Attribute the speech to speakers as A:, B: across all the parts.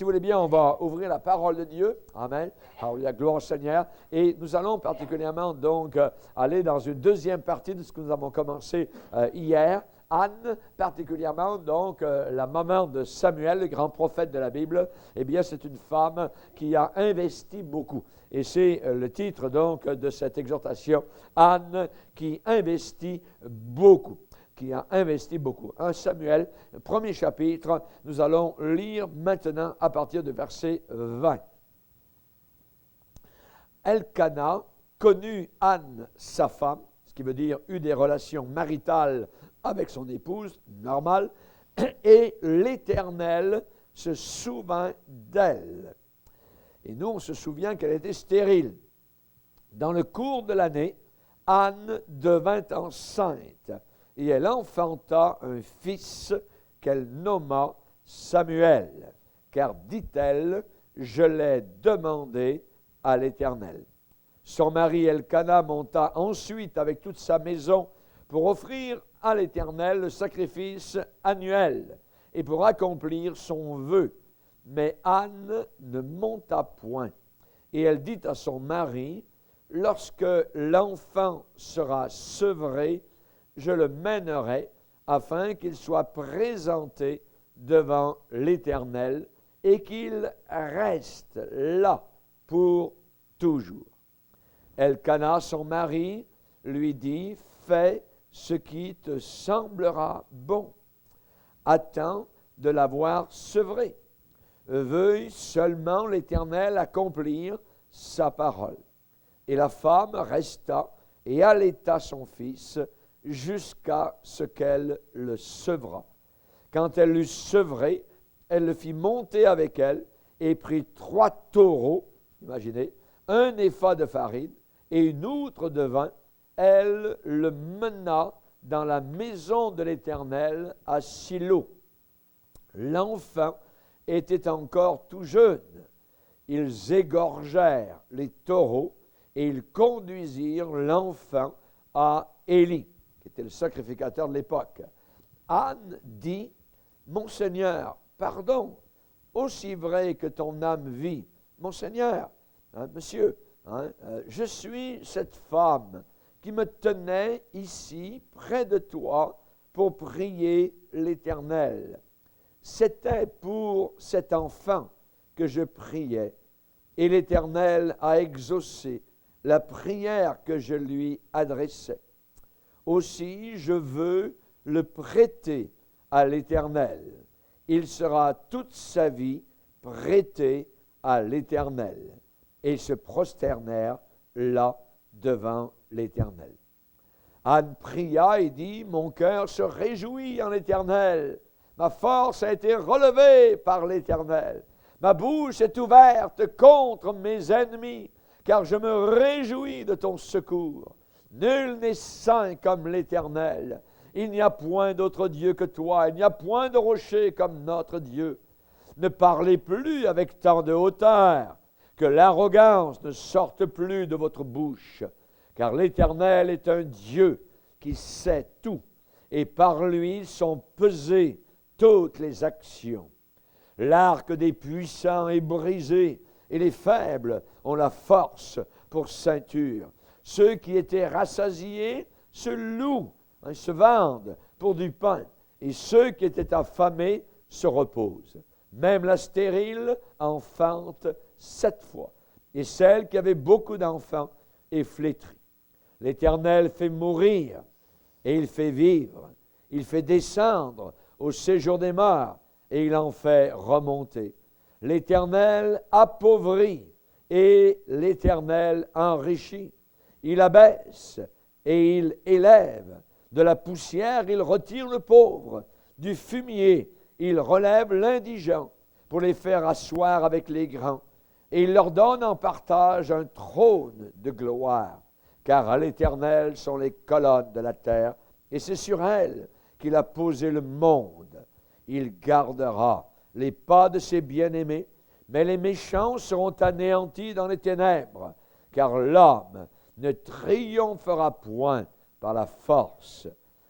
A: Si vous voulez bien, on va ouvrir la parole de Dieu. Amen. Alléluia, gloire au Seigneur. Et nous allons particulièrement donc aller dans une deuxième partie de ce que nous avons commencé hier. Anne, particulièrement, donc, la maman de Samuel, le grand prophète de la Bible, eh bien, c'est une femme qui a investi beaucoup. Et c'est le titre, donc, de cette exhortation, Anne qui investit beaucoup. Qui a investi beaucoup. 1 Samuel, premier chapitre, nous allons lire maintenant à partir du verset 20. Elkana connut Anne, sa femme, ce qui veut dire eut des relations maritales avec son épouse, normal, et l'Éternel se souvint d'elle. Et nous, on se souvient qu'elle était stérile. Dans le cours de l'année, Anne devint enceinte, et elle enfanta un fils qu'elle nomma Samuel, car, dit-elle, je l'ai demandé à l'Éternel. Son mari Elkana monta ensuite avec toute sa maison pour offrir à l'Éternel le sacrifice annuel et pour accomplir son vœu. Mais Anne ne monta point. Et elle dit à son mari, « Lorsque l'enfant sera sevré, je le mènerai afin qu'il soit présenté devant l'Éternel et qu'il reste là pour toujours. » Elkana, son mari, lui dit, « Fais ce qui te semblera bon. Attends de l'avoir sevré. Veuille seulement l'Éternel accomplir sa parole. » Et la femme resta et allaita son fils jusqu'à ce qu'elle le sevra. Quand elle l'eut sevré, elle le fit monter avec elle et prit 3 taureaux, imaginez, 1 épha de farine et une outre de vin. Elle le mena dans la maison de l'Éternel à Silo. L'enfant était encore tout jeune. Ils égorgèrent les taureaux et ils conduisirent l'enfant à Élie, qui était le sacrificateur de l'époque. Anne dit, « Mon Seigneur, pardon, aussi vrai que ton âme vit, mon Seigneur, monsieur, je suis cette femme qui me tenait ici, près de toi, pour prier l'Éternel. C'était pour cet enfant que je priais, et l'Éternel a exaucé la prière que je lui adressais. Aussi, je veux le prêter à l'Éternel. Il sera toute sa vie prêté à l'Éternel. » Et ils se prosternèrent là devant l'Éternel. Anne pria et dit, « Mon cœur se réjouit en l'Éternel. Ma force a été relevée par l'Éternel. Ma bouche est ouverte contre mes ennemis, car je me réjouis de ton secours. Nul n'est saint comme l'Éternel. Il n'y a point d'autre Dieu que toi. Il n'y a point de rocher comme notre Dieu. Ne parlez plus avec tant de hauteur, que l'arrogance ne sorte plus de votre bouche, car l'Éternel est un Dieu qui sait tout, et par lui sont pesées toutes les actions. L'arc des puissants est brisé, et les faibles ont la force pour ceinture. Ceux qui étaient rassasiés se louent, se vendent pour du pain, et ceux qui étaient affamés se reposent. Même la stérile enfante 7 fois, et celle qui avait beaucoup d'enfants est flétrie. L'Éternel fait mourir, et il fait vivre. Il fait descendre au séjour des morts, et il en fait remonter. L'Éternel appauvrit, et l'Éternel enrichit. Il abaisse, et il élève. De la poussière, il retire le pauvre. Du fumier, il relève l'indigent, pour les faire asseoir avec les grands. Et il leur donne en partage un trône de gloire, car à l'Éternel sont les colonnes de la terre, et c'est sur elles qu'il a posé le monde. Il gardera les pas de ses bien-aimés, mais les méchants seront anéantis dans les ténèbres, car l'homme ne triomphera point par la force.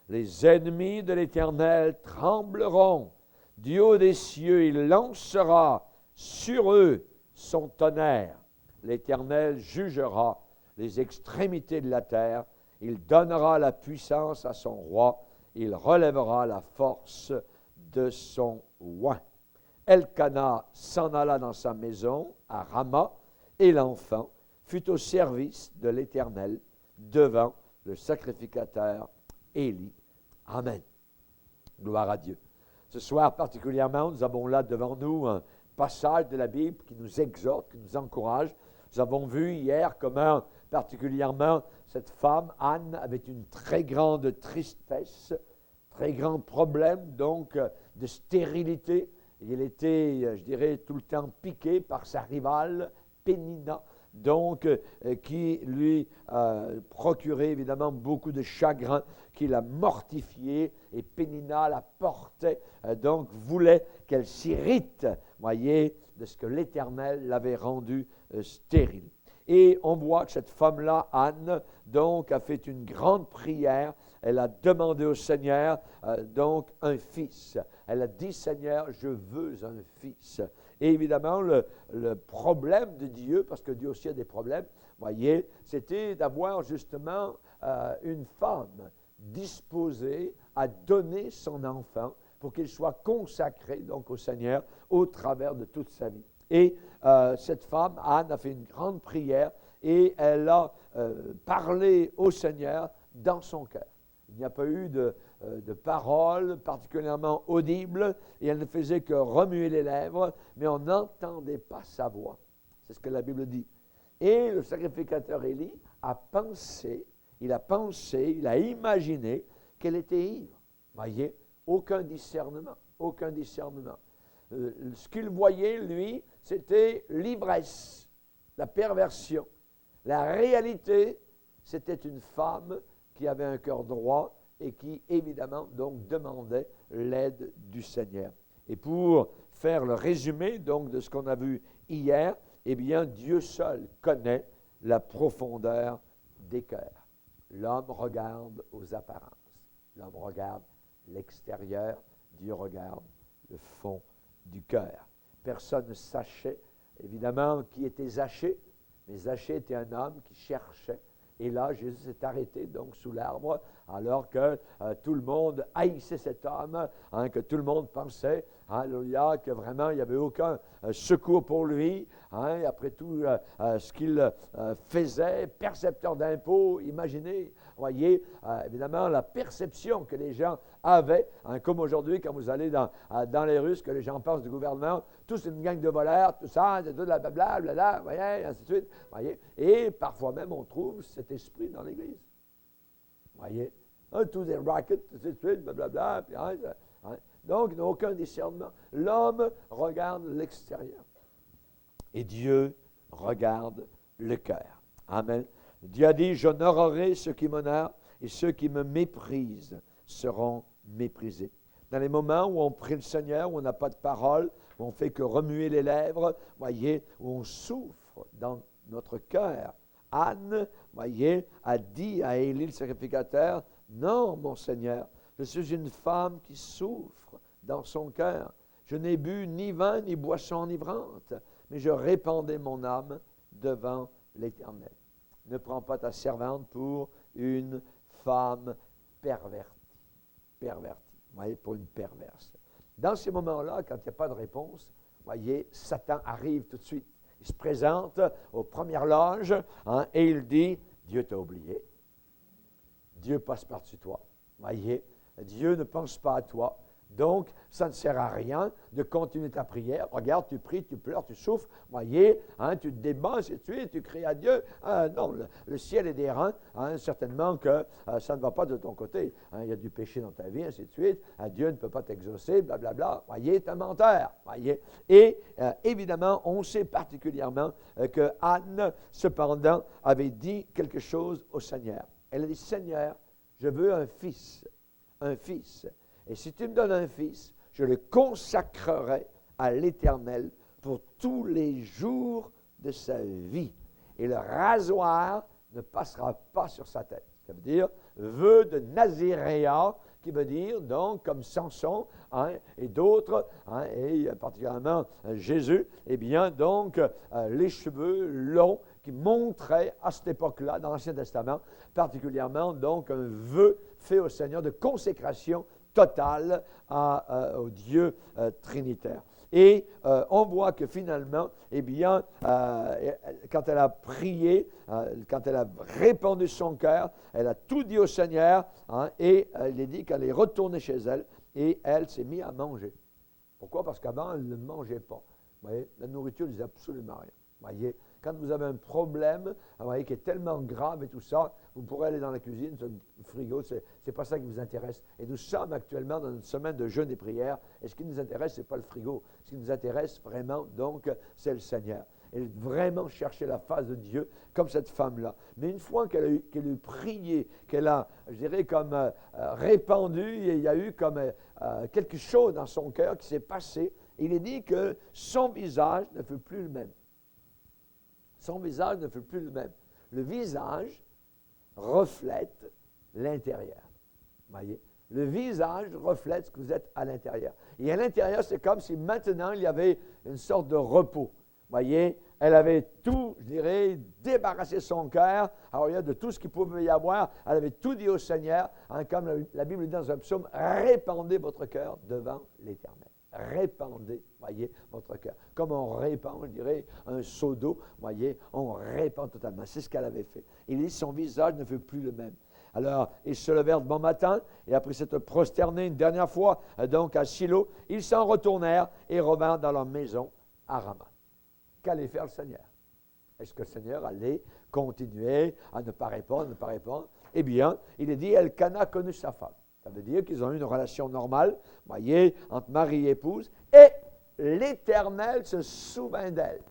A: Les ennemis de l'Éternel trembleront. Du haut des cieux, il lancera sur eux son tonnerre. L'Éternel jugera les extrémités de la terre. Il donnera la puissance à son roi. Il relèvera la force de son oint. Elkana s'en alla dans sa maison à Rama, et l'enfant fut au service de l'Éternel devant le sacrificateur Élie. Amen. Gloire à Dieu. Ce soir particulièrement, nous avons là devant nous un passage de la Bible qui nous exhorte, qui nous encourage. Nous avons vu hier comment particulièrement cette femme, Anne, avait une très grande tristesse, très grand problème donc de stérilité. Elle était, je dirais, tout le temps piquée par sa rivale, Pénina, donc qui lui procurait évidemment beaucoup de chagrin, qui la mortifiait, et Pénina la portait, donc voulait qu'elle s'irrite, voyez, de ce que l'Éternel l'avait rendue stérile. Et on voit que cette femme-là, Anne, donc, a fait une grande prière. Elle a demandé au Seigneur, donc, un fils. Elle a dit, Seigneur, je veux un fils. Et évidemment, le problème de Dieu, parce que Dieu aussi a des problèmes, voyez, c'était d'avoir justement une femme disposée à donner son enfant pour qu'il soit consacré, donc, au Seigneur au travers de toute sa vie. Et cette femme, Anne, a fait une grande prière et elle a parlé au Seigneur dans son cœur. Il n'y a pas eu de paroles particulièrement audibles et elle ne faisait que remuer les lèvres, mais on n'entendait pas sa voix. C'est ce que la Bible dit. Et le sacrificateur Élie a pensé, il a imaginé qu'elle était ivre. Voyez, aucun discernement, aucun discernement. Ce qu'il voyait, lui, c'était l'ivresse, la perversion. La réalité, c'était une femme qui avait un cœur droit et qui, évidemment, donc, demandait l'aide du Seigneur. Et pour faire le résumé, donc, de ce qu'on a vu hier, eh bien, Dieu seul connaît la profondeur des cœurs. L'homme regarde aux apparences. L'homme regarde l'extérieur. Dieu regarde le fond du cœur. Personne ne sachait, évidemment, qui était Zachée, mais Zachée était un homme qui cherchait. Et là, Jésus s'est arrêté donc sous l'arbre, alors que tout le monde haïssait cet homme, que tout le monde pensait, alléluia, que vraiment il n'y avait aucun secours pour lui. Et après tout ce qu'il faisait, percepteur d'impôts, imaginez, voyez, évidemment, la perception que les gens avaient, comme aujourd'hui, quand vous allez dans les rues, ce que les gens pensent du gouvernement, tous une gang de voleurs, tout ça, tout blablabla, voyez, ainsi de suite, voyez. Et parfois même, on trouve cet esprit dans l'Église. Voyez, tous des rackets, ainsi de suite, blablabla, puis, donc, il n'a aucun discernement. L'homme regarde l'extérieur. Et Dieu regarde le cœur. Amen. Dieu a dit, j'honorerai ceux qui m'honorent et ceux qui me méprisent seront méprisés. Dans les moments où on prie le Seigneur, où on n'a pas de parole, où on ne fait que remuer les lèvres, voyez, où on souffre dans notre cœur. Anne, voyez, a dit à Élie le sacrificateur, non, mon Seigneur, je suis une femme qui souffre dans son cœur. Je n'ai bu ni vin ni boisson enivrante, mais je répandais mon âme devant l'Éternel. Ne prends pas ta servante pour une femme pervertie. Pervertie, voyez, pour une perverse. Dans ces moments-là, quand il n'y a pas de réponse, voyez, Satan arrive tout de suite. Il se présente aux premières loges et il dit, Dieu t'a oublié. Dieu passe par-dessus toi. Voyez, Dieu ne pense pas à toi. Donc, ça ne sert à rien de continuer ta prière. Regarde, tu pries, tu pleures, tu souffres. Voyez, tu te débats, ainsi de suite, tu cries à Dieu. Non, le ciel est des reins. Certainement que ça ne va pas de ton côté. Il y a du péché dans ta vie, ainsi de suite. Dieu ne peut pas t'exaucer, blablabla. Voyez, tu es un menteur. Voyez. Et évidemment, on sait particulièrement que Anne, cependant, avait dit quelque chose au Seigneur. Elle a dit, Seigneur, je veux un fils. Un fils. Et si tu me donnes un fils, je le consacrerai à l'Éternel pour tous les jours de sa vie. Et le rasoir ne passera pas sur sa tête. Ça veut dire vœu de Naziréa qui veut dire, donc, comme Samson et d'autres, et particulièrement Jésus, eh bien, donc, les cheveux longs qui montraient à cette époque-là, dans l'Ancien Testament, particulièrement, donc, un vœu fait au Seigneur de consécration totale au Dieu trinitaire. Et on voit que finalement, eh bien, quand elle a prié, quand elle a répandu son cœur, elle a tout dit au Seigneur, et il est dit qu'elle est retournée chez elle, et elle s'est mise à manger. Pourquoi? Parce qu'avant, elle ne mangeait pas. Vous voyez, la nourriture ne disait absolument rien. Vous voyez, quand vous avez un problème, vous voyez, qui est tellement grave et tout ça, vous pourrez aller dans la cuisine, sur le frigo, ce n'est pas ça qui vous intéresse. Et nous sommes actuellement dans une semaine de jeûne et prière, et ce qui nous intéresse, ce n'est pas le frigo. Ce qui nous intéresse vraiment, donc, c'est le Seigneur. Et vraiment chercher la face de Dieu, comme cette femme-là. Mais une fois qu'elle a eu prié, qu'elle a, je dirais, comme répandu, et il y a eu comme quelque chose dans son cœur qui s'est passé, il est dit que son visage ne fut plus le même. Son visage ne fut plus le même. Le visage reflète l'intérieur. Voyez? Le visage reflète ce que vous êtes à l'intérieur. Et à l'intérieur, c'est comme si maintenant, il y avait une sorte de repos. Voyez? Elle avait tout, je dirais, débarrassé son cœur. Alors, il y a de tout ce qu'il pouvait y avoir. Elle avait tout dit au Seigneur. Comme la Bible dit dans un psaume, répandez votre cœur devant l'Éternel. Répandez, voyez, votre cœur. Comme on répand, je dirais, un seau d'eau, voyez, on répand totalement. C'est ce qu'elle avait fait. Il dit, son visage ne fut plus le même. Alors, ils se levèrent de bon matin, et après s'être prosternés une dernière fois, donc à Silo, ils s'en retournèrent et revinrent dans leur maison à Rama. Qu'allait faire le Seigneur? Est-ce que le Seigneur allait continuer à ne pas répondre, Eh bien, il est dit, Elkana connut sa femme. Ça veut dire qu'ils ont eu une relation normale, voyez, entre mari et épouse, et l'Éternel se souvint d'elle.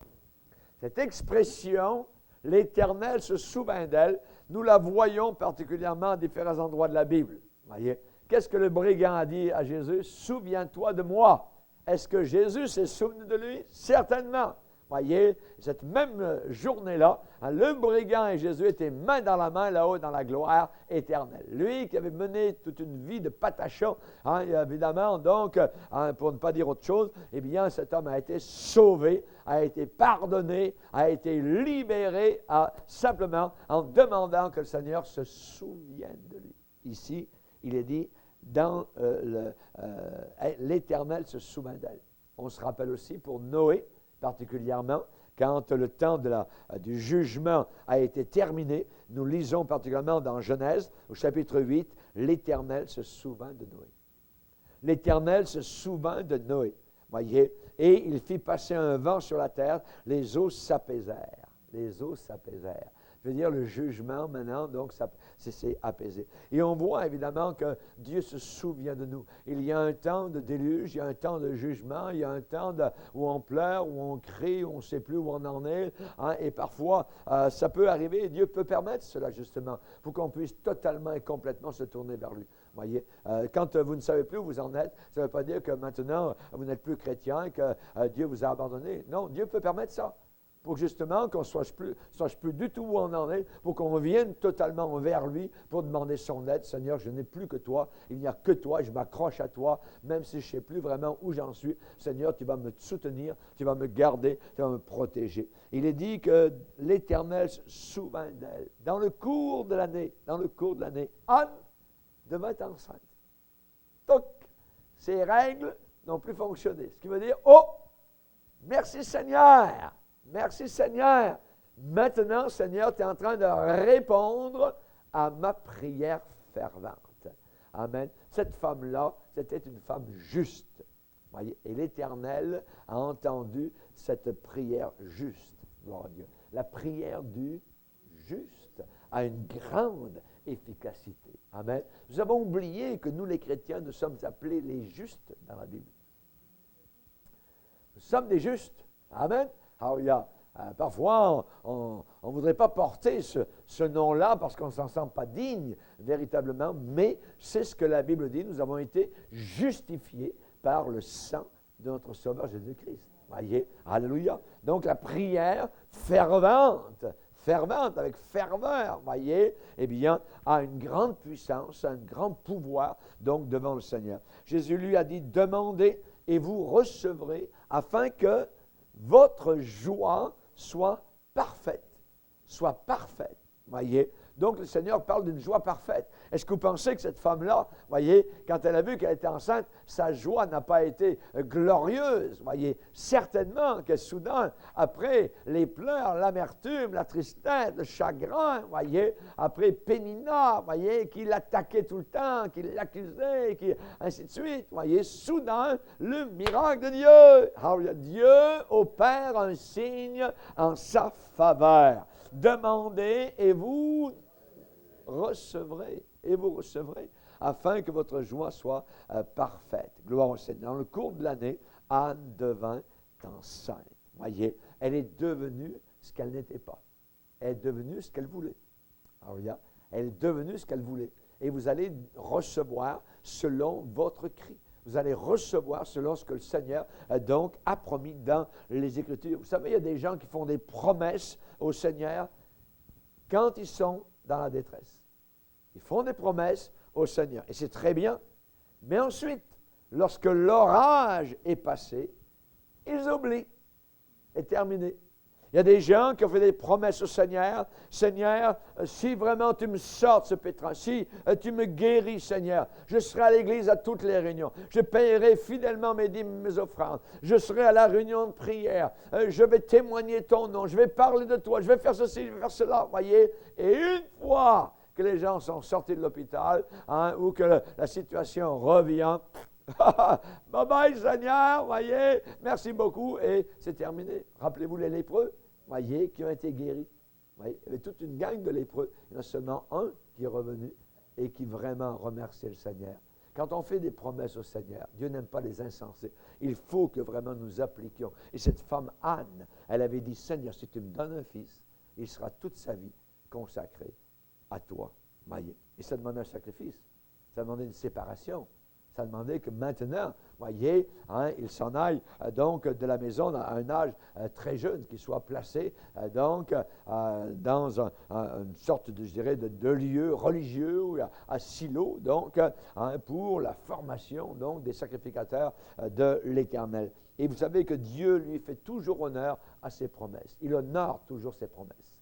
A: Cette expression, l'Éternel se souvint d'elle, nous la voyons particulièrement à différents endroits de la Bible. Voyez, qu'est-ce que le brigand a dit à Jésus? Souviens-toi de moi. Est-ce que Jésus s'est souvenu de lui? Certainement. Voyez, cette même journée-là, le brigand et Jésus étaient main dans la main là-haut dans la gloire éternelle. Lui qui avait mené toute une vie de patachon, évidemment, donc, pour ne pas dire autre chose, eh bien, cet homme a été sauvé, a été pardonné, a été libéré simplement en demandant que le Seigneur se souvienne de lui. Ici, il est dit, dans l'Éternel se souvint d'elle. On se rappelle aussi pour Noé, particulièrement, quand le temps du jugement a été terminé, nous lisons particulièrement dans Genèse, au chapitre 8, l'Éternel se souvint de Noé. L'Éternel se souvint de Noé, voyez, et il fit passer un vent sur la terre, les eaux s'apaisèrent. Les eaux s'apaisèrent. Je veux dire, le jugement, maintenant, donc, c'est apaisé. Et on voit, évidemment, que Dieu se souvient de nous. Il y a un temps de déluge, il y a un temps de jugement, il y a un temps où on pleure, où on crie, où on ne sait plus où on en est. Et parfois, ça peut arriver, et Dieu peut permettre cela, justement, pour qu'on puisse totalement et complètement se tourner vers lui. Voyez, quand vous ne savez plus où vous en êtes, ça ne veut pas dire que maintenant, vous n'êtes plus chrétien et que Dieu vous a abandonné. Non, Dieu peut permettre ça. Pour justement qu'on ne sache plus du tout où on en est, pour qu'on revienne totalement vers lui pour demander son aide. Seigneur, je n'ai plus que toi, il n'y a que toi, je m'accroche à toi, même si je ne sais plus vraiment où j'en suis. Seigneur, tu vas me soutenir, tu vas me garder, tu vas me protéger. Il est dit que l'Éternel se souvint d'elle. Dans le cours de l'année, Anne devint enceinte. Donc, ces règles n'ont plus fonctionné. Ce qui veut dire, oh, merci Seigneur! Merci Seigneur. Maintenant, Seigneur, tu es en train de répondre à ma prière fervente. Amen. Cette femme-là, c'était une femme juste. Voyez, et l'Éternel a entendu cette prière juste. Gloire à Dieu. La prière du juste a une grande efficacité. Amen. Nous avons oublié que nous, les chrétiens, nous sommes appelés les justes dans la Bible. Nous sommes des justes. Amen. Alors, parfois, on ne voudrait pas porter ce nom-là parce qu'on ne s'en sent pas digne, véritablement, mais c'est ce que la Bible dit. Nous avons été justifiés par le sang de notre Sauveur Jésus-Christ. Voyez, alléluia. Donc, la prière fervente fervente, avec ferveur, voyez, eh bien, a une grande puissance, un grand pouvoir, donc, devant le Seigneur. Jésus lui a dit, demandez et vous recevrez, afin que votre joie soit parfaite. Soit parfaite, voyez. Donc, le Seigneur parle d'une joie parfaite. Est-ce que vous pensez que cette femme-là, voyez, quand elle a vu qu'elle était enceinte, sa joie n'a pas été glorieuse, voyez? Certainement que soudain, après les pleurs, l'amertume, la tristesse, le chagrin, voyez, après Pénina, voyez, qui l'attaquait tout le temps, qui l'accusait, qui, ainsi de suite, voyez, soudain, le miracle de Dieu. Alléluia. Dieu opère un signe en sa faveur. Demandez et vous recevrez, afin que votre joie soit parfaite. Gloire au Seigneur. Dans le cours de l'année, Anne devint enceinte. Voyez, elle est devenue ce qu'elle n'était pas. Elle est devenue ce qu'elle voulait. Alléluia. Elle est devenue ce qu'elle voulait. Et vous allez recevoir selon votre cri. Vous allez recevoir selon ce que le Seigneur donc a promis dans les Écritures. Vous savez, il y a des gens qui font des promesses au Seigneur quand ils sont dans la détresse. Ils font des promesses au Seigneur. Et c'est très bien. Mais ensuite, lorsque l'orage est passé, ils oublient. C'est terminé. Il y a des gens qui ont fait des promesses au Seigneur. Seigneur, si vraiment tu me sors de ce pétrin, si tu me guéris, Seigneur, je serai à l'église à toutes les réunions. Je paierai fidèlement mes dîmes, mes offrandes. Je serai à la réunion de prière. Je vais témoigner ton nom. Je vais parler de toi. Je vais faire ceci, je vais faire cela. Voyez? Et une fois que les gens sont sortis de l'hôpital, ou que la situation revient, bye bye Seigneur, voyez, merci beaucoup, et c'est terminé. Rappelez-vous les lépreux, voyez, qui ont été guéris. Voyez, il y avait toute une gang de lépreux. Il y en a seulement un qui est revenu et qui vraiment remerciait le Seigneur. Quand on fait des promesses au Seigneur, Dieu n'aime pas les insensés. Il faut que vraiment nous appliquions. Et cette femme Anne, elle avait dit, Seigneur, si tu me donnes un fils, il sera toute sa vie consacré à toi. Voyez. Et ça demandait un sacrifice. Ça demandait une séparation. Ça demandait que maintenant, voyez, il s'en aille donc de la maison à un âge très jeune, qu'il soit placé donc dans une sorte de, je dirais, de lieu religieux ou à Silo, donc pour la formation donc des sacrificateurs de l'Éternel. Et vous savez que Dieu lui fait toujours honneur à ses promesses. Il honore toujours ses promesses.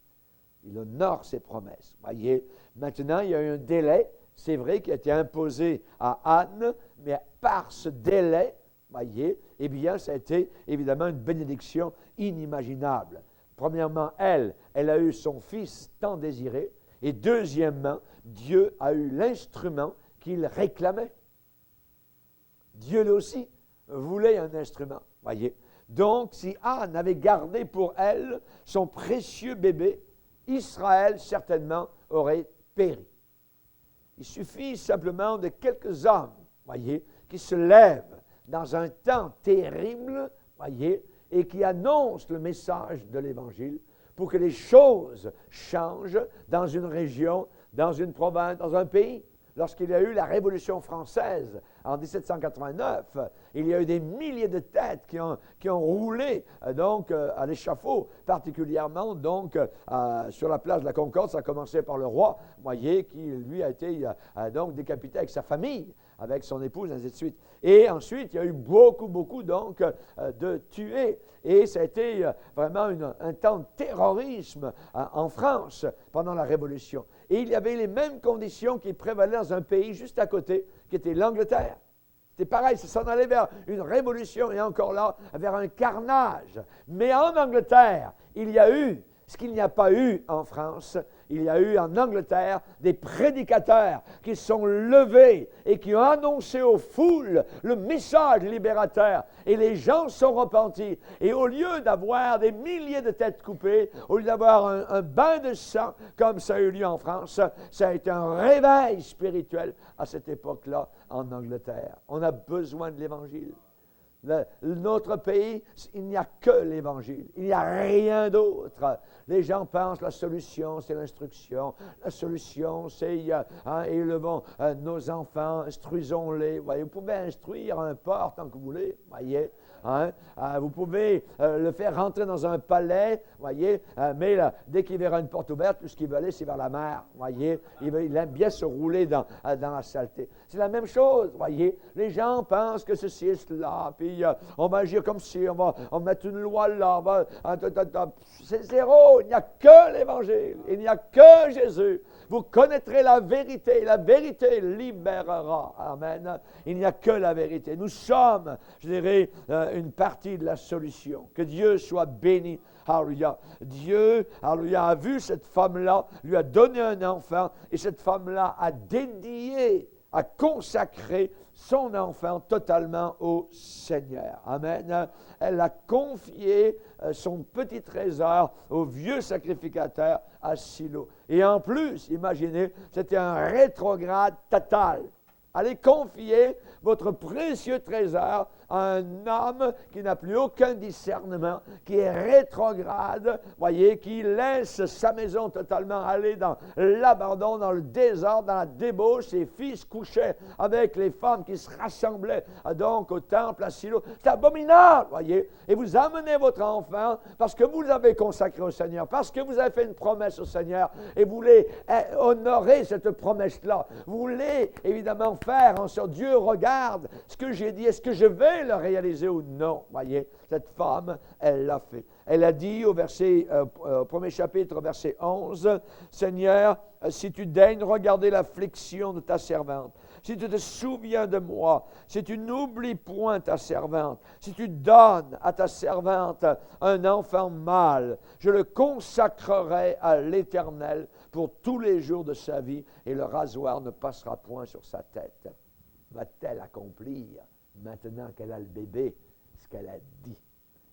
A: Il honore ses promesses. Voyez, maintenant, il y a eu un délai. C'est vrai qu'il a été imposé à Anne, mais par ce délai, voyez, eh bien, ça a été évidemment une bénédiction inimaginable. Premièrement, elle a eu son fils tant désiré, et deuxièmement, Dieu a eu l'instrument qu'il réclamait. Dieu lui aussi voulait un instrument, voyez. Donc, si Anne avait gardé pour elle son précieux bébé, Israël certainement aurait péri. Il suffit simplement de quelques hommes, voyez, qui se lèvent dans un temps terrible, voyez, et qui annoncent le message de l'Évangile pour que les choses changent dans une région, dans une province, dans un pays. Lorsqu'il y a eu la Révolution française en 1789, il y a eu des milliers de têtes qui ont roulé donc à l'échafaud, particulièrement donc sur la place de la Concorde. Ça a commencé par le roi, voyez, qui lui a été donc décapité avec sa famille, avec son épouse, ainsi de suite. Et ensuite, il y a eu beaucoup donc de tués. Et ça a été vraiment un temps de terrorisme en France pendant la Révolution. Et il y avait les mêmes conditions qui prévalaient dans un pays juste à côté, qui était l'Angleterre. C'était pareil, ça s'en allait vers une révolution, et encore là, vers un carnage. Mais en Angleterre, il y a eu ce qu'il n'y a pas eu en France. Il y a eu en Angleterre des prédicateurs qui sont levés et qui ont annoncé aux foules le message libérateur. Et les gens sont repentis. Et au lieu d'avoir des milliers de têtes coupées, au lieu d'avoir un bain de sang comme ça a eu lieu en France, ça a été un réveil spirituel à cette époque-là en Angleterre. On a besoin de l'Évangile. Notre pays, il n'y a que l'Évangile. Il n'y a rien d'autre. Les gens pensent la solution, c'est l'instruction. La solution, c'est élevons nos enfants, instruisons-les. Voyez, vous pouvez instruire un porc tant que vous voulez. Voyez, Hein? Vous pouvez le faire rentrer dans un palais, voyez, mais là, dès qu'il verra une porte ouverte, tout ce qu'il veut aller, c'est vers la mer, voyez. Il aime bien se rouler dans la saleté. C'est la même chose, voyez. Les gens pensent que ceci est cela, puis on va agir comme si, on va mettre une loi là, c'est zéro. Il n'y a que l'Évangile, il n'y a que Jésus. Vous connaîtrez la vérité libérera. Amen. Il n'y a que la vérité. Nous sommes, je dirais, une partie de la solution. Que Dieu soit béni. Alléluia. Dieu, alléluia, a vu cette femme-là, lui a donné un enfant, et cette femme-là a dédié, a consacré son enfant totalement au Seigneur. Amen. Elle a confié son petit trésor au vieux sacrificateur à Silo. Et en plus, imaginez, c'était un rétrograde total. Allez confier votre précieux trésor à un homme qui n'a plus aucun discernement, qui est rétrograde, voyez, qui laisse sa maison totalement aller dans l'abandon, dans le désordre, dans la débauche. Ses fils couchaient avec les femmes qui se rassemblaient donc au temple à Silo. C'est abominable, voyez. Et vous amenez votre enfant parce que vous l'avez consacré au Seigneur, parce que vous avez fait une promesse au Seigneur et vous voulez honorer cette promesse-là. Vous voulez évidemment faire en sorte, Dieu regarde ce que j'ai dit, est-ce que je vais le réaliser ou non? Voyez, cette femme, elle l'a fait. Elle a dit au premier chapitre, verset 11, « Seigneur, si tu daignes regarder l'affliction de ta servante, si tu te souviens de moi, si tu n'oublies point ta servante, si tu donnes à ta servante un enfant mâle, je le consacrerai à l'Éternel pour tous les jours de sa vie, et le rasoir ne passera point sur sa tête. » Va-t-elle accomplir, maintenant qu'elle a le bébé, ce qu'elle a dit?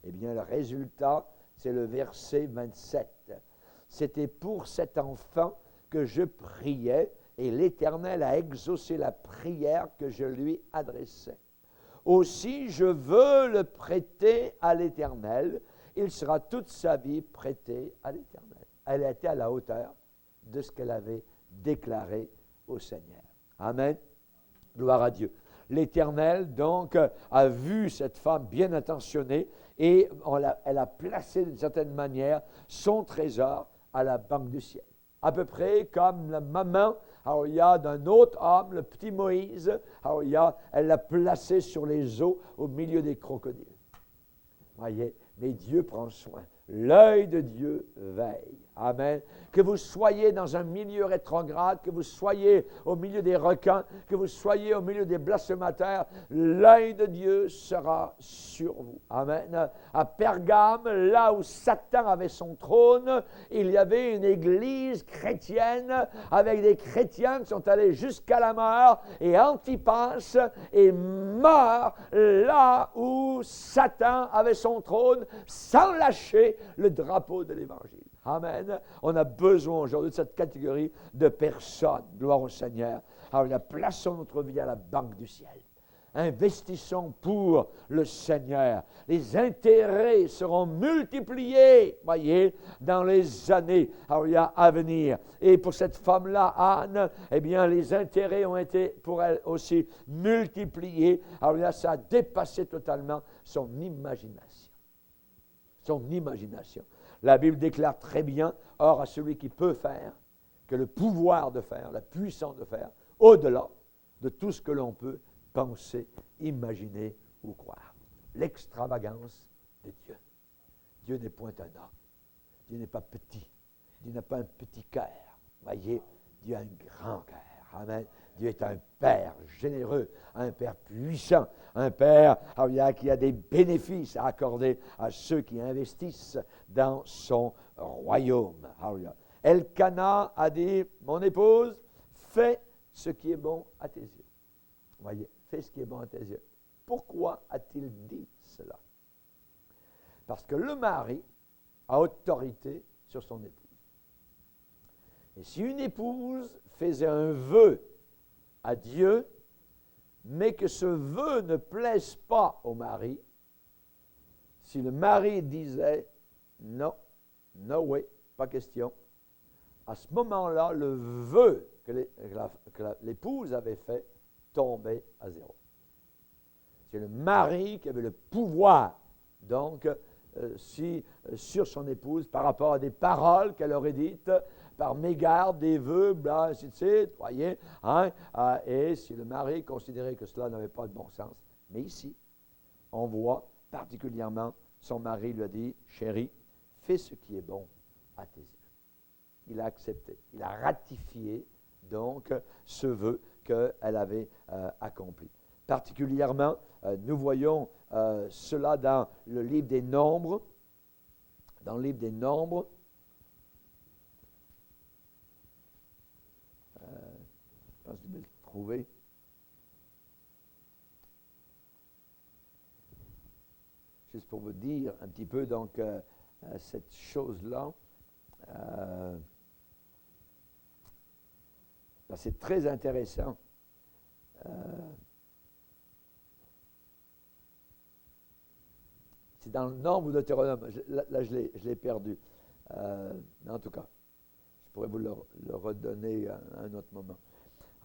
A: Eh bien, le résultat, c'est le verset 27. « C'était pour cet enfant que je priais, et l'Éternel a exaucé la prière que je lui adressais. Aussi, je veux le prêter à l'Éternel. Il sera toute sa vie prêté à l'Éternel. » Elle était à la hauteur de ce qu'elle avait déclaré au Seigneur. Amen. Gloire à Dieu. L'Éternel, donc, a vu cette femme bien intentionnée et elle a placé d'une certaine manière son trésor à la banque du ciel. À peu près comme la maman d'un autre homme, le petit Moïse, elle l'a placé sur les eaux au milieu des crocodiles. Voyez, mais Dieu prend soin. L'œil de Dieu veille. Amen. Que vous soyez dans un milieu rétrograde, que vous soyez au milieu des requins, que vous soyez au milieu des blasphémateurs, l'œil de Dieu sera sur vous. Amen. À Pergame, là où Satan avait son trône, il y avait une église chrétienne avec des chrétiens qui sont allés jusqu'à la mort, et Antipas est mort là où Satan avait son trône sans lâcher le drapeau de l'Évangile. Amen. On a besoin aujourd'hui de cette catégorie de personnes. Gloire au Seigneur. Alors, plaçons notre vie à la banque du ciel. Investissons pour le Seigneur. Les intérêts seront multipliés, voyez, dans les années à venir. Et pour cette femme-là, Anne, eh bien, les intérêts ont été pour elle aussi multipliés. Alors là, ça a dépassé totalement son imagination. Son imagination. La Bible déclare très bien, or à celui qui peut faire, que le pouvoir de faire, la puissance de faire, au-delà de tout ce que l'on peut penser, imaginer ou croire. L'extravagance de Dieu. Dieu n'est point un homme. Dieu n'est pas petit. Dieu n'a pas un petit cœur. Voyez, Dieu a un grand cœur. Amen. Dieu est un Père généreux, un Père puissant, un Père qui a des bénéfices à accorder à ceux qui investissent dans son royaume. Elkana a dit, mon épouse, fais ce qui est bon à tes yeux. Voyez, fais ce qui est bon à tes yeux. Pourquoi a-t-il dit cela? Parce que le mari a autorité sur son épouse. Et si une épouse faisait un vœu à Dieu, mais que ce vœu ne plaise pas au mari, si le mari disait non, no way, pas question, à ce moment-là, le vœu que l'épouse avait fait tombait à zéro. C'est le mari qui avait le pouvoir, donc, sur son épouse, par rapport à des paroles qu'elle aurait dites, par mégarde, des vœux, bla, ainsi de suite, voyez, hein, et si le mari considérait que cela n'avait pas de bon sens. Mais ici, on voit particulièrement, son mari lui a dit, chérie, fais ce qui est bon à tes yeux. Il a accepté, il a ratifié, donc, ce vœu qu'elle avait accompli. Particulièrement, nous voyons cela dans le livre des Nombres. Dans le livre des Nombres, je pense que je vais le trouver. Juste pour vous dire un petit peu, donc, cette chose-là. C'est très intéressant. C'est dans le Nombre ou Deutéronome. Là, je l'ai perdu. Mais en tout cas, je pourrais vous le redonner à un autre moment.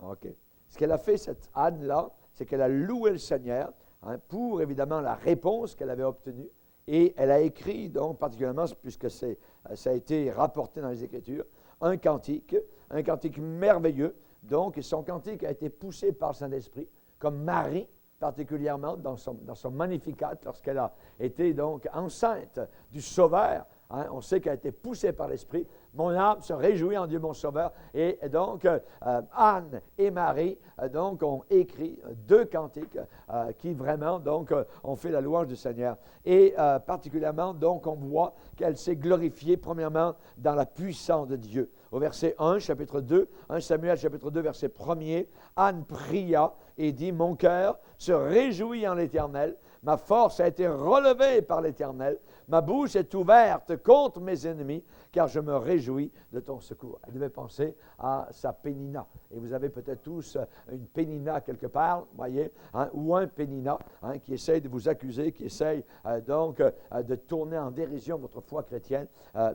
A: OK. Ce qu'elle a fait, cette Anne-là, c'est qu'elle a loué le Seigneur, hein, pour, évidemment, la réponse qu'elle avait obtenue. Et elle a écrit, donc, particulièrement, puisque ça a été rapporté dans les Écritures, un cantique merveilleux. Donc, son cantique a été poussé par le Saint-Esprit, comme Marie, particulièrement dans son Magnificat, lorsqu'elle a été donc enceinte du Sauveur. Hein, on sait qu'elle a été poussée par l'Esprit. Mon âme se réjouit en Dieu mon Sauveur. Et donc, Anne et Marie donc, ont écrit deux cantiques qui vraiment donc, ont fait la louange du Seigneur. Et particulièrement, donc, on voit qu'elle s'est glorifiée, premièrement, dans la puissance de Dieu. Au verset 1, chapitre 2, 1 Samuel, chapitre 2, verset 1er, Anne pria et dit, « Mon cœur se réjouit en l'Éternel, ma force a été relevée par l'Éternel, ma bouche est ouverte contre mes ennemis, car je me réjouis de ton secours. » Elle devait penser à sa Pénina. Et vous avez peut-être tous une Pénina quelque part, voyez, hein, ou un Pénina, hein, qui essaye de vous accuser, qui essaye donc de tourner en dérision votre foi chrétienne.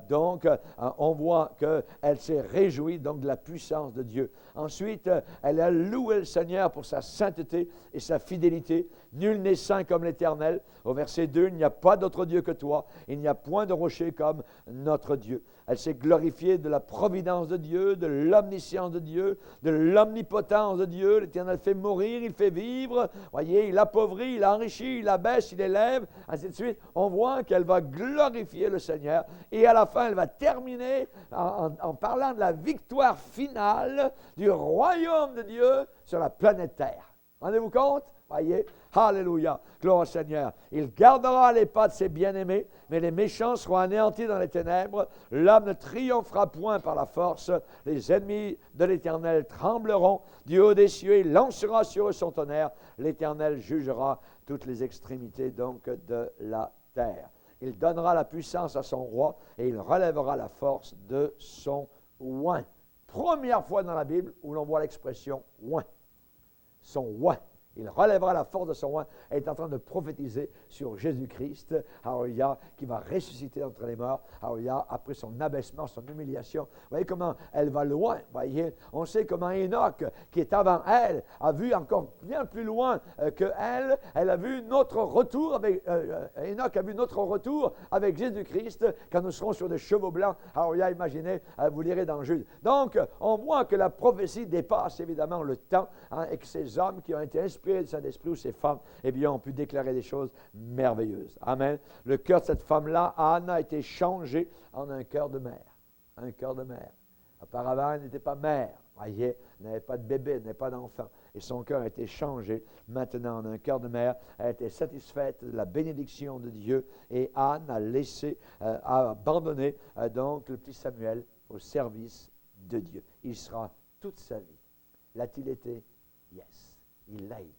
A: Donc, on voit qu'elle s'est réjouie donc de la puissance de Dieu. Ensuite, elle a loué le Seigneur pour sa sainteté et sa fidélité. Nul n'est saint comme l'Éternel. Au verset 2, il n'y a pas d'autre Dieu que toi. Il n'y a point de rocher comme notre Dieu. Elle s'est glorifiée de la providence de Dieu, de l'omniscience de Dieu, de l'omnipotence de Dieu. L'Éternel fait mourir, il fait vivre. Voyez, il appauvrit, il enrichit, il abaisse, il élève, ainsi de suite. On voit qu'elle va glorifier le Seigneur. Et à la fin, elle va terminer en parlant de la victoire finale du royaume de Dieu sur la planète Terre. Rendez-vous compte? Voyez, alléluia, gloire au Seigneur. Il gardera les pas de ses bien-aimés, mais les méchants seront anéantis dans les ténèbres. L'homme ne triomphera point par la force. Les ennemis de l'Éternel trembleront. Du haut des cieux, il lancera sur eux son tonnerre. L'Éternel jugera toutes les extrémités donc de la terre. Il donnera la puissance à son roi et il relèvera la force de son oint. Première fois dans la Bible où l'on voit l'expression oint. Son oint. Il relèvera la force de son roi. Elle est en train de prophétiser sur Jésus-Christ, alléluia, qui va ressusciter entre les morts, alléluia, après son abaissement, son humiliation. Vous voyez comment elle va loin, voyez. On sait comment Enoch, qui est avant elle, a vu encore bien plus loin qu'elle. Elle a vu notre retour avec, Enoch a vu notre retour avec Jésus-Christ, quand nous serons sur des chevaux blancs. Alléluia, imaginez, vous lirez dans Jude. Donc, on voit que la prophétie dépasse évidemment le temps, hein, et que ces hommes qui ont été inspirés du Saint-Esprit ou ces femmes, eh bien, ont pu déclarer des choses merveilleuses. Amen. Le cœur de cette femme-là, Anne, a été changé en un cœur de mère. Un cœur de mère. Auparavant, elle n'était pas mère. Voyez, elle n'avait pas de bébé, elle n'avait pas d'enfant. Et son cœur a été changé maintenant en un cœur de mère. Elle était satisfaite de la bénédiction de Dieu. Et Anne a laissé, a abandonné donc le petit Samuel au service de Dieu. Il sera toute sa vie. L'a-t-il été? Yes. Il l'a été.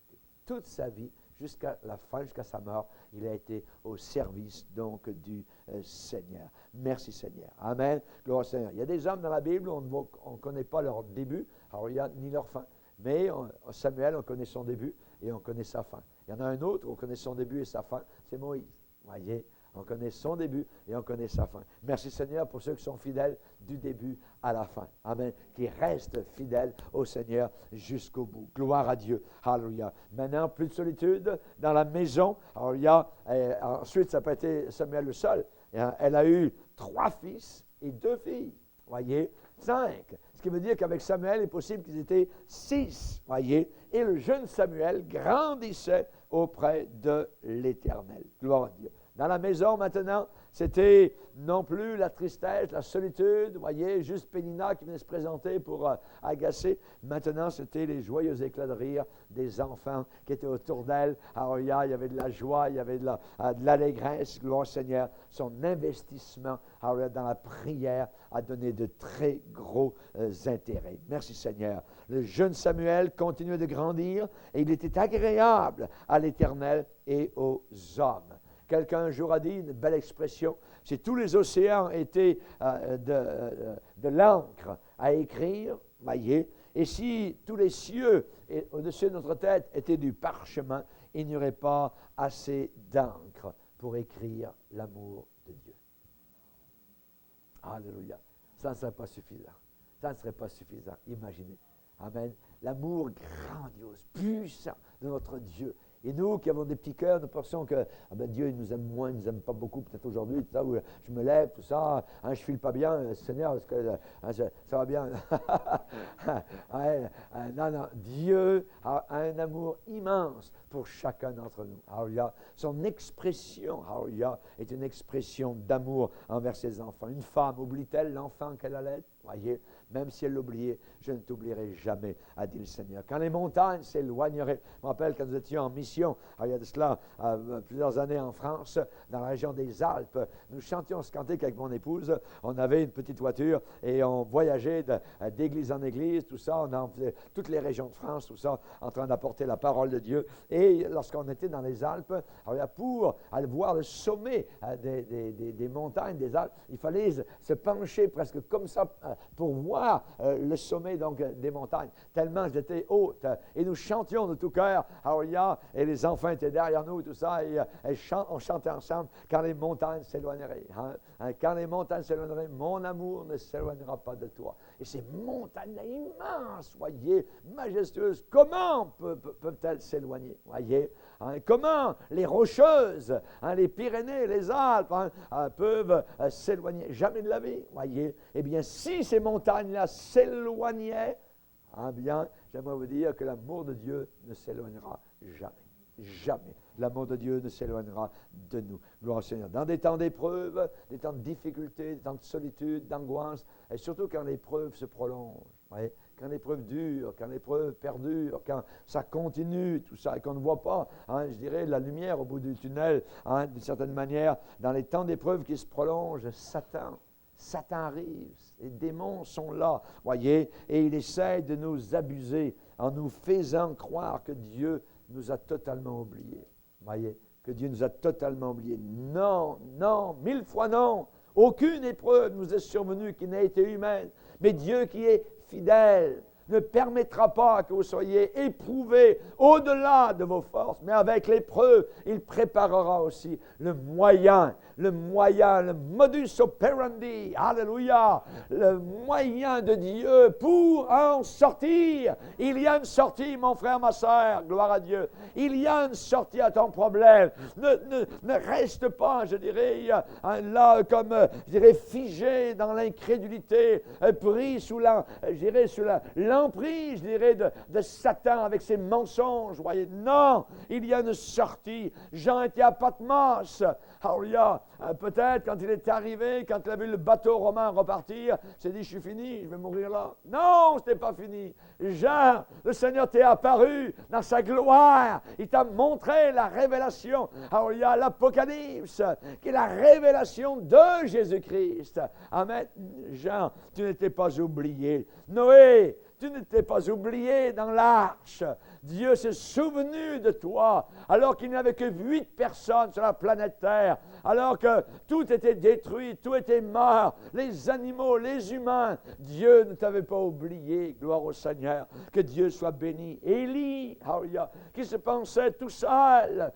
A: Toute sa vie, jusqu'à la fin, jusqu'à sa mort, il a été au service donc du Seigneur. Merci Seigneur. Amen. Gloire au Seigneur. Il y a des hommes dans la Bible, on ne connaît pas leur début, alors il n'y a ni leur fin. Mais Samuel, on connaît son début et on connaît sa fin. Il y en a un autre, on connaît son début et sa fin, c'est Moïse. Voyez, On connaît son début et on connaît sa fin. Merci Seigneur pour ceux qui sont fidèles du début à la fin. Amen. Qui restent fidèles au Seigneur jusqu'au bout. Gloire à Dieu. Alléluia. Maintenant, plus de solitude dans la maison. Alléluia. Ensuite, ça n'a pas été Samuel le seul. Elle a eu 3 fils et 2 filles. Voyez, 5. Ce qui veut dire qu'avec Samuel, il est possible qu'ils étaient 6. Voyez, et le jeune Samuel grandissait auprès de l'Éternel. Gloire à Dieu. Dans la maison, maintenant, c'était non plus la tristesse, la solitude, vous voyez, juste Pénina qui venait se présenter pour agacer. Maintenant, c'était les joyeux éclats de rire des enfants qui étaient autour d'elle. Alors, il y avait de la joie, il y avait de l'allégresse, gloire au Seigneur. Son investissement dans la prière a donné de très gros intérêts. Merci Seigneur. Le jeune Samuel continuait de grandir et il était agréable à l'Éternel et aux hommes. Quelqu'un un jour a dit une belle expression, si tous les océans étaient de l'encre à écrire, voyez, et si tous les cieux au-dessus de notre tête étaient du parchemin, il n'y aurait pas assez d'encre pour écrire l'amour de Dieu. Alléluia. Ça ne serait pas suffisant. Ça ne serait pas suffisant. Imaginez. Amen. L'amour grandiose, puissant de notre Dieu. Et nous qui avons des petits cœurs, nous pensons que Dieu il nous aime moins, il ne nous aime pas beaucoup, peut-être aujourd'hui, tout ça, où je me lève, tout ça, je ne file pas bien, Seigneur, est-ce que ça va bien? Non, Dieu a un amour immense pour chacun d'entre nous. Alléluia. Son expression, alléluia, est une expression d'amour envers ses enfants. Une femme oublie-t-elle l'enfant qu'elle allait? Voyez, même si elle l'oubliait, je ne t'oublierai jamais, a dit le Seigneur. Quand les montagnes s'éloigneraient, je me rappelle quand nous étions en mission, il y a de cela plusieurs années en France, dans la région des Alpes, nous chantions ce cantique avec mon épouse, on avait une petite voiture et on voyageait d'église en église, tout ça, on en faisait toutes les régions de France, tout ça, en train d'apporter la parole de Dieu. Et lorsqu'on était dans les Alpes, pour aller voir le sommet des montagnes des Alpes, il fallait se pencher presque comme ça pour voir le sommet donc, des montagnes, tellement elles étaient hautes. Et nous chantions de tout cœur, et les enfants étaient derrière nous, tout ça, et on chantait ensemble, quand les montagnes s'éloigneraient. Quand les montagnes s'éloigneraient, mon amour ne s'éloignera pas de toi. Et ces montagnes immenses, voyez, majestueuses, comment peuvent-elles s'éloigner, voyez? Comment les Rocheuses, les Pyrénées, les Alpes peuvent s'éloigner? Jamais de la vie, voyez? Eh bien, si ces montagnes-là s'éloignaient, bien, j'aimerais vous dire que l'amour de Dieu ne s'éloignera jamais. Jamais. L'amour de Dieu ne s'éloignera de nous. Gloire au Seigneur. Dans des temps d'épreuve, des temps de difficulté, des temps de solitude, d'angoisse, et surtout quand l'épreuve se prolonge, voyez? Quand l'épreuve dure, quand l'épreuve perdure, quand ça continue, tout ça, et qu'on ne voit pas, je dirais, la lumière au bout du tunnel, d'une certaine manière, dans les temps d'épreuve qui se prolongent, Satan arrive, les démons sont là, voyez, et il essaie de nous abuser en nous faisant croire que Dieu nous a totalement oubliés, voyez, que Dieu nous a totalement oubliés. Non, non, 1000 fois non. Aucune épreuve nous est survenue qui n'ait été humaine, mais Dieu qui est fidèle ne permettra pas que vous soyez éprouvés au-delà de vos forces, mais avec l'épreuve, il préparera aussi le moyen, le modus operandi, alléluia, le moyen de Dieu pour en sortir. Il y a une sortie, mon frère, ma sœur, gloire à Dieu. Il y a une sortie à ton problème. Ne reste pas, je dirais, là, comme, je dirais, figé dans l'incrédulité, pris sous l'emprise, je dirais, de Satan avec ses mensonges. Voyez, non, il y a une sortie. Jean était à Patmos. Alléluia. Peut-être quand il est arrivé, quand il a vu le bateau romain repartir, il s'est dit, je suis fini, je vais mourir là. Non, ce n'est pas fini. Jean, le Seigneur t'est apparu dans sa gloire. Il t'a montré la révélation. Alléluia, l'Apocalypse, qui est la révélation de Jésus-Christ. Amen. Jean, tu n'étais pas oublié. Noé, tu ne t'es pas oublié dans l'arche. Dieu s'est souvenu de toi, alors qu'il n'y avait que 8 personnes sur la planète Terre, alors que tout était détruit, tout était mort, les animaux, les humains. Dieu ne t'avait pas oublié, gloire au Seigneur, que Dieu soit béni. Élie, qui se pensait tout seul,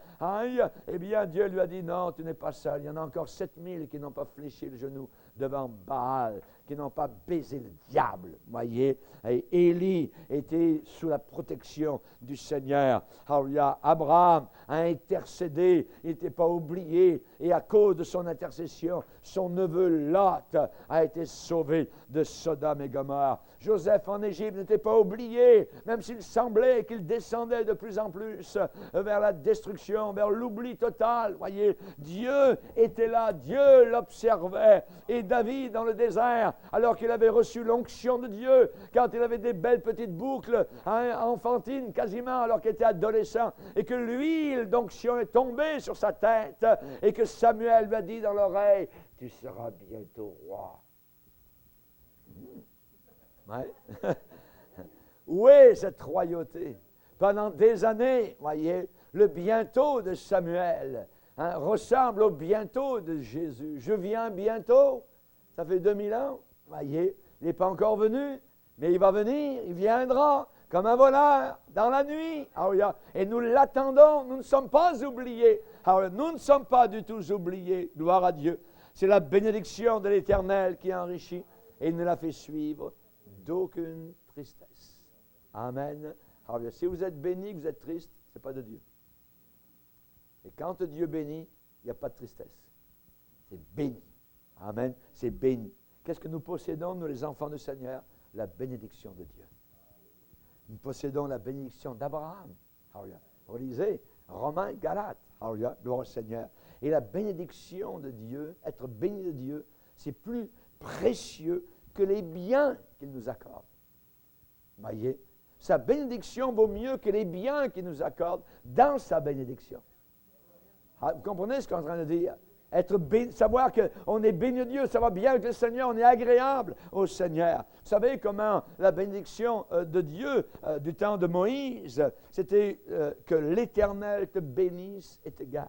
A: eh bien Dieu lui a dit, non, tu n'es pas seul, il y en a encore 7000 qui n'ont pas fléchi le genou devant Baal, qui n'ont pas baisé le diable, voyez. Et Élie était sous la protection du Seigneur. Alléluia. Abraham a intercédé, il n'était pas oublié, et à cause de son intercession, son neveu Lot a été sauvé de Sodome et Gomorrhe. Joseph en Égypte n'était pas oublié, même s'il semblait qu'il descendait de plus en plus vers la destruction, vers l'oubli total. Voyez, Dieu était là, Dieu l'observait. Et David dans le désert, alors qu'il avait reçu l'onction de Dieu, quand il avait des belles petites boucles enfantines quasiment, alors qu'il était adolescent, et que l'huile d'onction est tombée sur sa tête, et que Samuel lui a dit dans l'oreille, tu seras bientôt roi. Ouais. Où est cette royauté? Pendant des années, voyez, le bientôt de Samuel ressemble au bientôt de Jésus. Je viens bientôt, ça fait 2000 ans, voyez, il n'est pas encore venu, mais il va venir, il viendra comme un voleur dans la nuit. Et nous l'attendons, nous ne sommes pas oubliés. Nous ne sommes pas du tout oubliés, gloire à Dieu. C'est la bénédiction de l'Éternel qui enrichit et il ne la fait suivre d'aucune tristesse. Amen. Alors, si vous êtes béni, que vous êtes triste, ce n'est pas de Dieu. Et quand Dieu bénit, il n'y a pas de tristesse. C'est béni. Amen. C'est béni. Qu'est-ce que nous possédons, nous les enfants du Seigneur? La bénédiction de Dieu. Nous possédons la bénédiction d'Abraham. Relisez Romains, Galates. Gloire au Seigneur. Et la bénédiction de Dieu, être béni de Dieu, c'est plus précieux que les biens qu'il nous accorde. Voyez, sa bénédiction vaut mieux que les biens qu'il nous accorde dans sa bénédiction. Vous comprenez ce qu'on est en train de dire? Être béni, savoir qu'on est béni de Dieu, ça va bien avec le Seigneur, on est agréable au Seigneur. Vous savez comment la bénédiction de Dieu du temps de Moïse, c'était que l'Éternel te bénisse et te garde.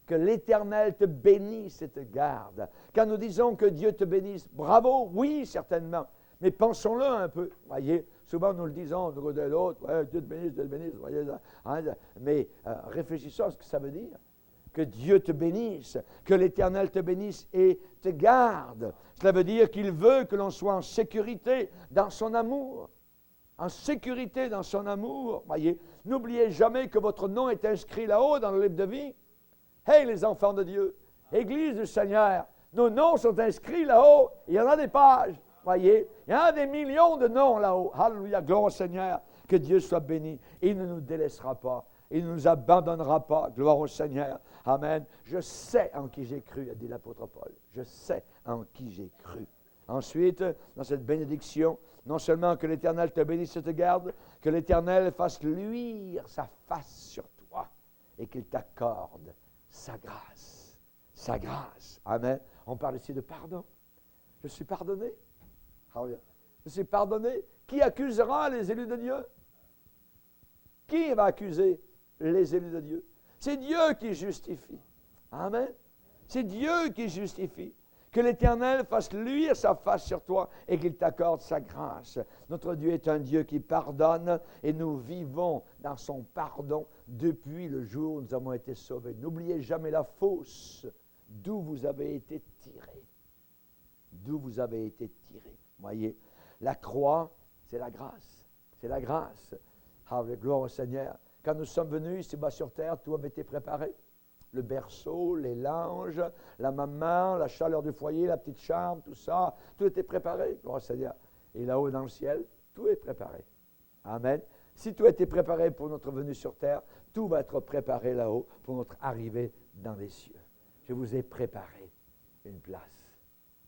A: Que l'Éternel te bénisse et te garde. Quand nous disons que Dieu te bénisse, bravo, oui, certainement. Mais pensons-le un peu. Voyez, souvent nous le disons de côté de l'autre, ouais, Dieu te bénisse, voyez. Mais réfléchissons à ce que ça veut dire. Que Dieu te bénisse, que l'Éternel te bénisse et te garde. Cela veut dire qu'il veut que l'on soit en sécurité dans son amour. En sécurité dans son amour. Voyez, n'oubliez jamais que votre nom est inscrit là-haut dans le livre de vie. Hey, les enfants de Dieu, Église du Seigneur, nos noms sont inscrits là-haut. Il y en a des pages, voyez. Il y en a des millions de noms là-haut. Alléluia, gloire au Seigneur. Que Dieu soit béni. Il ne nous délaissera pas. Il ne nous abandonnera pas. Gloire au Seigneur. Amen. Je sais en qui j'ai cru, a dit l'apôtre Paul. Je sais en qui j'ai cru. Ensuite, dans cette bénédiction, non seulement que l'Éternel te bénisse et te garde, que l'Éternel fasse luire sa face sur toi et qu'il t'accorde sa grâce. Sa grâce. Amen. On parle ici de pardon. Je suis pardonné. Je suis pardonné. Qui accusera les élus de Dieu? Qui va accuser les élus de Dieu? C'est Dieu qui justifie. Amen. C'est Dieu qui justifie. Que l'Éternel fasse luire sa face sur toi et qu'il t'accorde sa grâce. Notre Dieu est un Dieu qui pardonne et nous vivons dans son pardon depuis le jour où nous avons été sauvés. N'oubliez jamais la fosse d'où vous avez été tirés. D'où vous avez été tirés. Voyez, la croix, c'est la grâce. C'est la grâce. Gloire au Seigneur. Quand nous sommes venus ici-bas sur terre, tout avait été préparé. Le berceau, les langes, la maman, la chaleur du foyer, la petite chambre, tout ça, tout était préparé, gloire au Seigneur. Et là-haut dans le ciel, tout est préparé. Amen. Si tout a été préparé pour notre venue sur terre, tout va être préparé là-haut pour notre arrivée dans les cieux. Je vous ai préparé une place.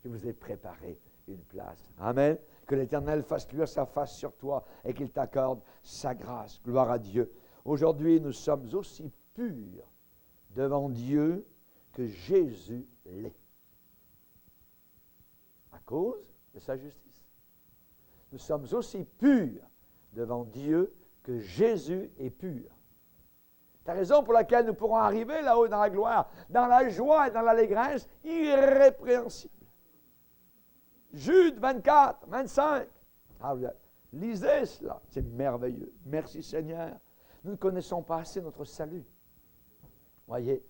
A: Je vous ai préparé une place. Amen. Que l'Éternel fasse luire sa face sur toi et qu'il t'accorde sa grâce. Gloire à Dieu. Aujourd'hui, nous sommes aussi purs devant Dieu que Jésus l'est. À cause de sa justice. nous sommes aussi purs devant Dieu que Jésus est pur. C'est la raison pour laquelle nous pourrons arriver là-haut dans la gloire, dans la joie et dans l'allégresse, irrépréhensibles. Jude 24, 25. Lisez cela, c'est merveilleux. Merci Seigneur. Nous ne connaissons pas assez notre salut. Voyez,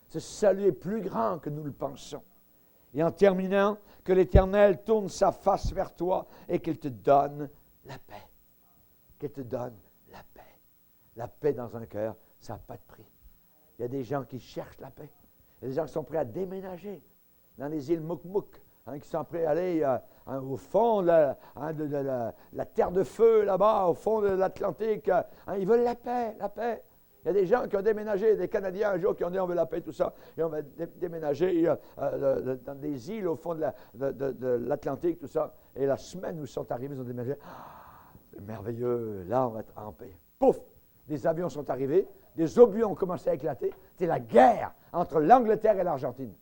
A: ce salut est plus grand que nous le pensons. Et en terminant, que l'Éternel tourne sa face vers toi et qu'il te donne la paix. Qu'il te donne la paix. La paix dans un cœur, ça n'a pas de prix. Il y a des gens qui cherchent la paix. Il y a des gens qui sont prêts à déménager dans les îles Mouk-Mouk, qui sont prêts à aller au fond de la terre de feu, là-bas, au fond de l'Atlantique. Ils veulent la paix, la paix. Il y a des gens qui ont déménagé, des Canadiens un jour qui ont dit on veut la paix, tout ça, et on va déménager dans des îles au fond de l'Atlantique, tout ça. Et la semaine où ils sont arrivés, ils ont déménagé. C'est merveilleux, là on va être en paix. Pouf! Des avions sont arrivés, des obus ont commencé à éclater. C'était la guerre entre l'Angleterre et l'Argentine.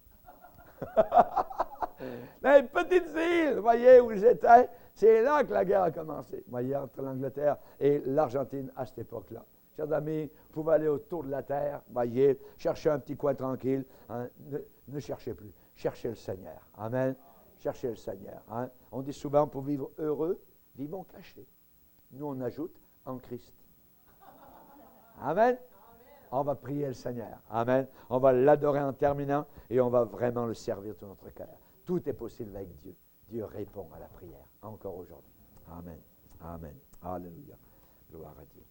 A: Les petites îles, vous voyez où j'étais, c'est là que la guerre a commencé. Vous voyez, entre l'Angleterre et l'Argentine à cette époque-là. Chers amis, vous pouvez aller autour de la terre, voyez, chercher un petit coin tranquille. Ne cherchez plus, cherchez le Seigneur. Amen. Cherchez le Seigneur. On dit souvent, pour vivre heureux, vivons cachés. Nous, on ajoute en Christ. Amen. On va prier le Seigneur. Amen. On va l'adorer en terminant et on va vraiment le servir de notre cœur. Tout est possible avec Dieu. Dieu répond à la prière, encore aujourd'hui. Amen. Amen. Alléluia. Gloire à Dieu.